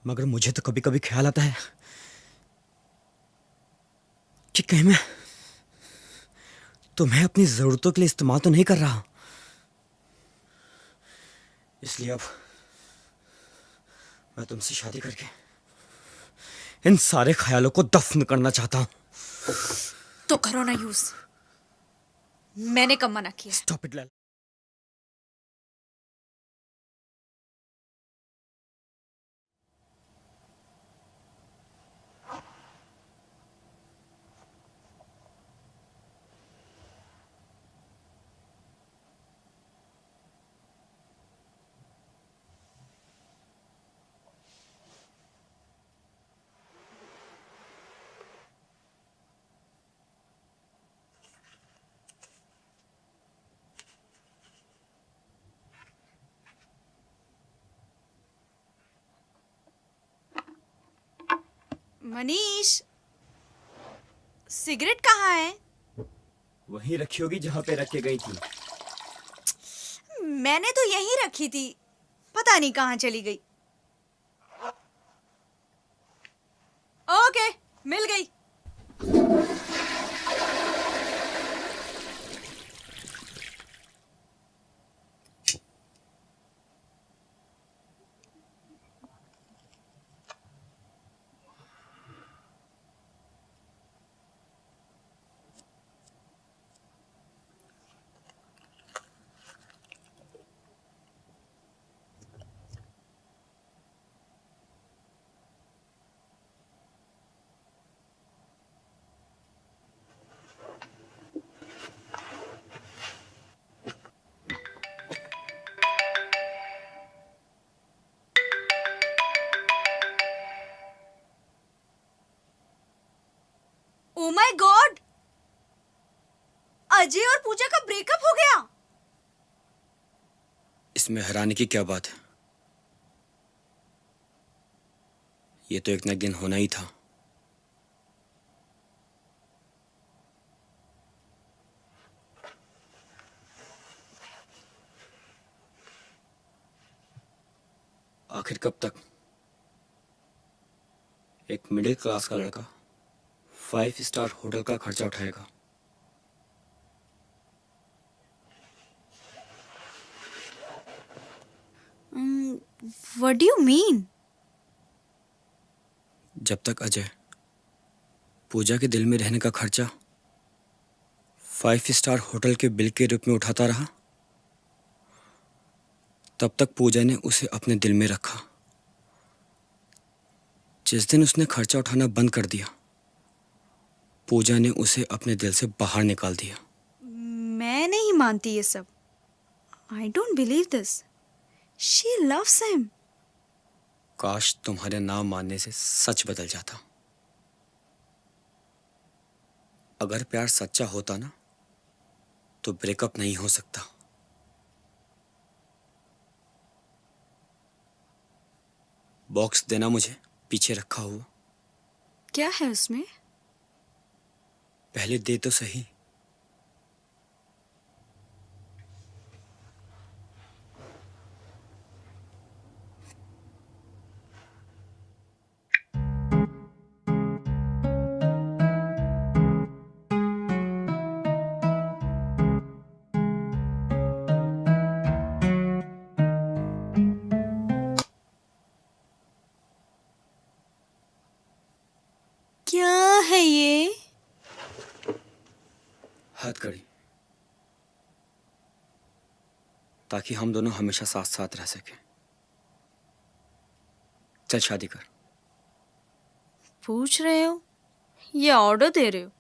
मगर मुझे तो कभी कभी ख्याल आता है कि कहीं मैं तुम्हें अपनी जरूरतों के लिए इस्तेमाल तो नहीं कर रहा। इसलिए अब मैं तुमसे शादी करके इन सारे ख्यालों को दफन करना चाहता हूं। तो करो ना यूज। मैंने कब मना किया? Stop it Laila. Manish, cigarette कहाँ है? वहीं रखी होगी जहां पे रख के गई थी। मैंने तो यहीं रखी थी, पता नहीं कहाँ चली गई। ओके, मिल गई। ओ माय गॉड, अजय और पूजा का ब्रेकअप हो गया। इसमें हैरानी की क्या बात है? ये तो एक न एक दिन होना ही था। आखिर कब तक एक मिडिल क्लास का लड़का 5 स्टार होटल का खर्चा उठाएगा? What do you mean? जब तक अजय पूजा के दिल में रहने का खर्चा 5 स्टार होटल के बिल के रूप में उठाता रहा, तब तक पूजा ने उसे अपने दिल में रखा। जिस दिन उसने खर्चा उठाना बंद कर दिया, पूजा ने उसे अपने दिल से बाहर निकाल दिया। मैं नहीं मानती ये सब। I don't believe this. She loves him. काश तुम्हारे ना मानने से सच बदल जाता। अगर प्यार सच्चा होता ना, तो ब्रेकअप नहीं हो सकता। बॉक्स देना मुझे, पीछे रखा हुआ। क्या है उसमें? पहले दे तो सही। क्या है ये? हथकड़ी, ताकि हम दोनों हमेशा साथ साथ रह सकें। चल शादी कर। पूछ रहे हो या ऑर्डर दे रहे हो?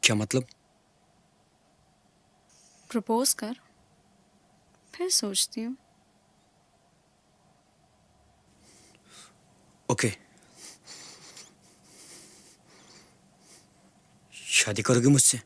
क्या मतलब? प्रपोज कर, फिर सोचती हूँ। ओके, शादी करोगे मुझसे?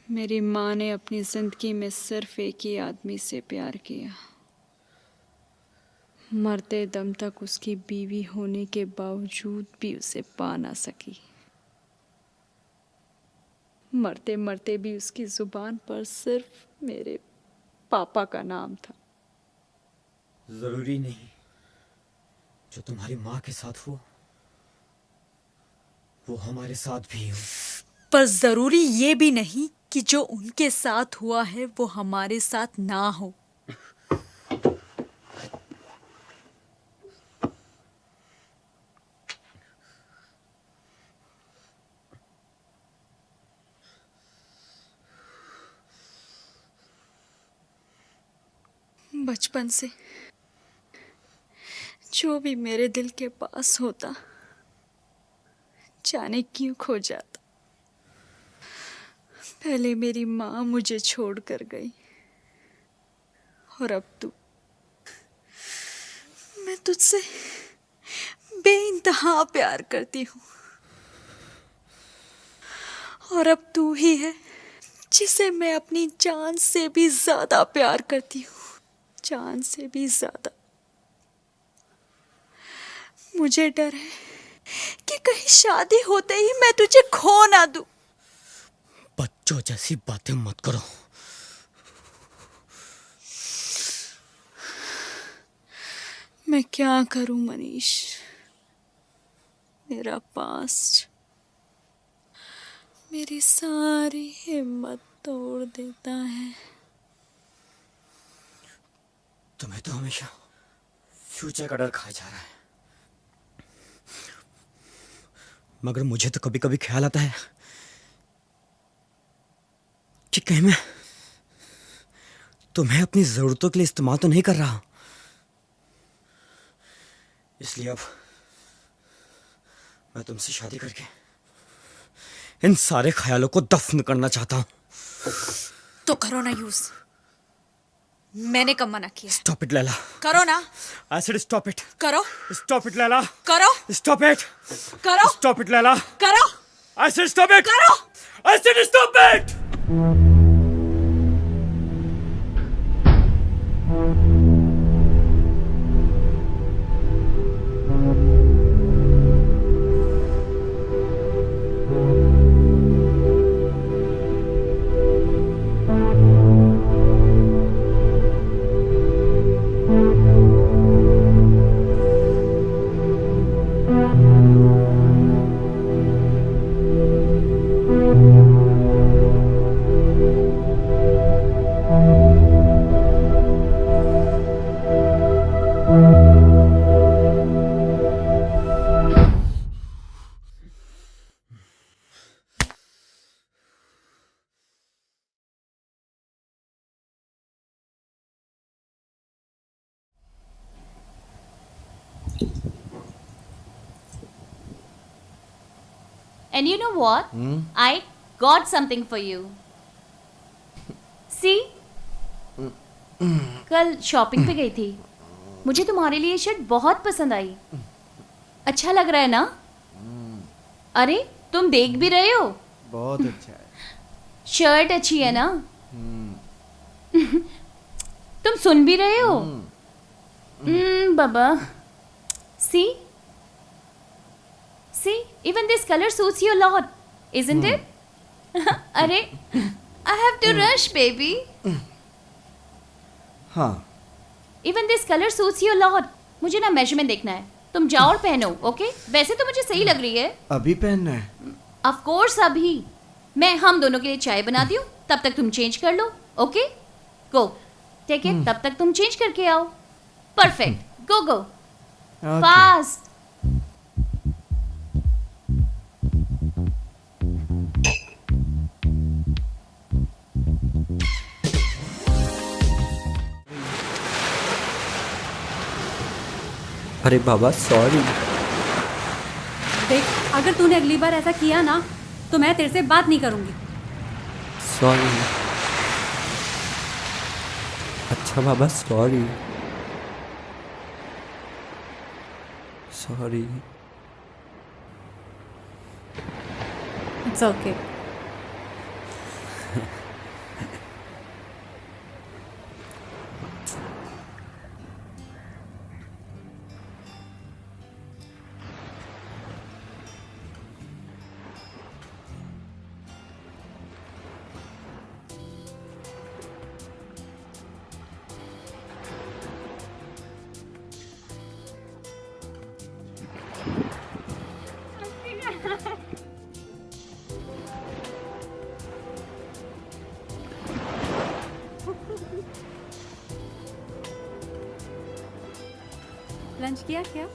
मेरी माँ ने अपनी जिंदगी में सिर्फ एक ही आदमी से प्यार किया। मरते दम तक उसकी बीवी होने के बावजूद भी उसे पा ना सकी। मरते मरते भी उसकी जुबान पर सिर्फ मेरे पापा का नाम था। जरूरी नहीं जो तुम्हारी माँ के साथ हुआ वो हमारे साथ भी हो। पर जरूरी ये भी नहीं कि जो उनके साथ हुआ है वो हमारे साथ ना हो। बचपन से जो भी मेरे दिल के पास होता जाने क्यों खो जाता। पहले मेरी माँ मुझे छोड़ कर गई और अब तू। मैं तुझसे बेइंतहा प्यार करती हूँ और अब तू ही है जिसे मैं अपनी जान से भी ज्यादा प्यार करती हूँ। जान से भी ज्यादा। मुझे डर है कि कहीं शादी होते ही मैं तुझे खो ना दूं। बच्चों जैसी बातें मत करो। मैं क्या करूं मनीष, मेरा पास्ट मेरी सारी हिम्मत तोड़ देता है। तुम्हें तो हमेशा फ्यूचर का डर खाया जा रहा है, मगर मुझे तो कभी कभी ख्याल आता है कि कहीं मैं तुम्हें अपनी जरूरतों के लिए इस्तेमाल तो नहीं कर रहा। इसलिए अब मैं तुमसे शादी करके इन सारे ख्यालों को दफन करना चाहता हूं। तो करो ना यूज, मैंने कब मना किया? Stop it Laila. करो ना। I said stop it. करो। Stop it Laila. करो। Stop it. करो। Stop it Laila. करो। I said stop it. करो। I said stop it. And you know what? I got something for you. See? कल शॉपिंग पे गई थी। मुझे तुम्हारे लिए शर्ट बहुत पसंद आई। अच्छा लग रहा है ना? अरे तुम देख भी रहे हो? बहुत अच्छा है। शर्ट अच्छी है ना? तुम सुन भी रहे हो? बाबा। See? See, even this color suits you a lot, isn't it? अरे, I have to rush, baby. हाँ। Even this color suits you a lot. मुझे ना मेजरमेंट देखना है। तुम जाओ और पहनो, ओके? वैसे तो मुझे सही लग रही है। अभी पहनना है? Of course अभी। मैं हम दोनों के लिए चाय बनाती हूँ, तब तक तुम चेंज कर लो, ओके? Go. ठीक है, तब तक तुम चेंज करके आओ। Perfect. Go go. Fast. अरे बाबा सॉरी। देख, अगर तूने अगली बार ऐसा किया ना तो मैं तेरे से बात नहीं करूंगी। सॉरी। अच्छा बाबा sorry. Sorry. It's okay. Lunch किया क्या?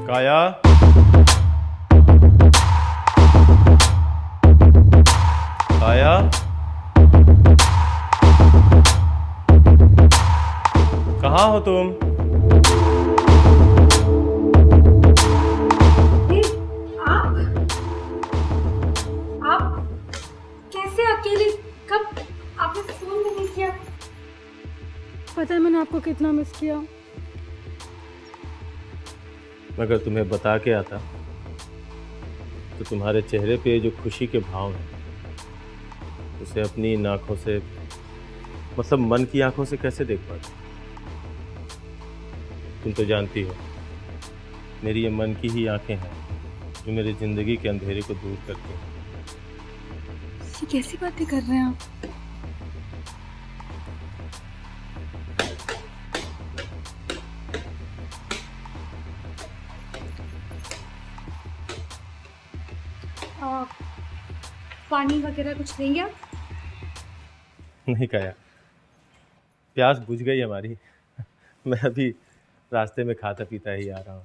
काया, काया, कहाँ हो तुम? आप कैसे अकेले? कब आपने फोन भी नहीं किया? पता है मैंने आपको कितना मिस किया। मगर तुम्हें बता के आता तो तुम्हारे चेहरे पे जो खुशी के भाव हैं उसे अपनी इन आँखों से, मतलब मन की आँखों से कैसे देख पाते? तुम तो जानती हो मेरी ये मन की ही आँखें हैं जो मेरी ज़िंदगी के अंधेरे को दूर करती हैं। ये कैसी बातें कर रहे हैं आप? पानी वगैरह कुछ लेंगे आप? नहीं काया, प्यास बुझ गई हमारी। मैं अभी रास्ते में खाता पीता ही आ रहा हूँ।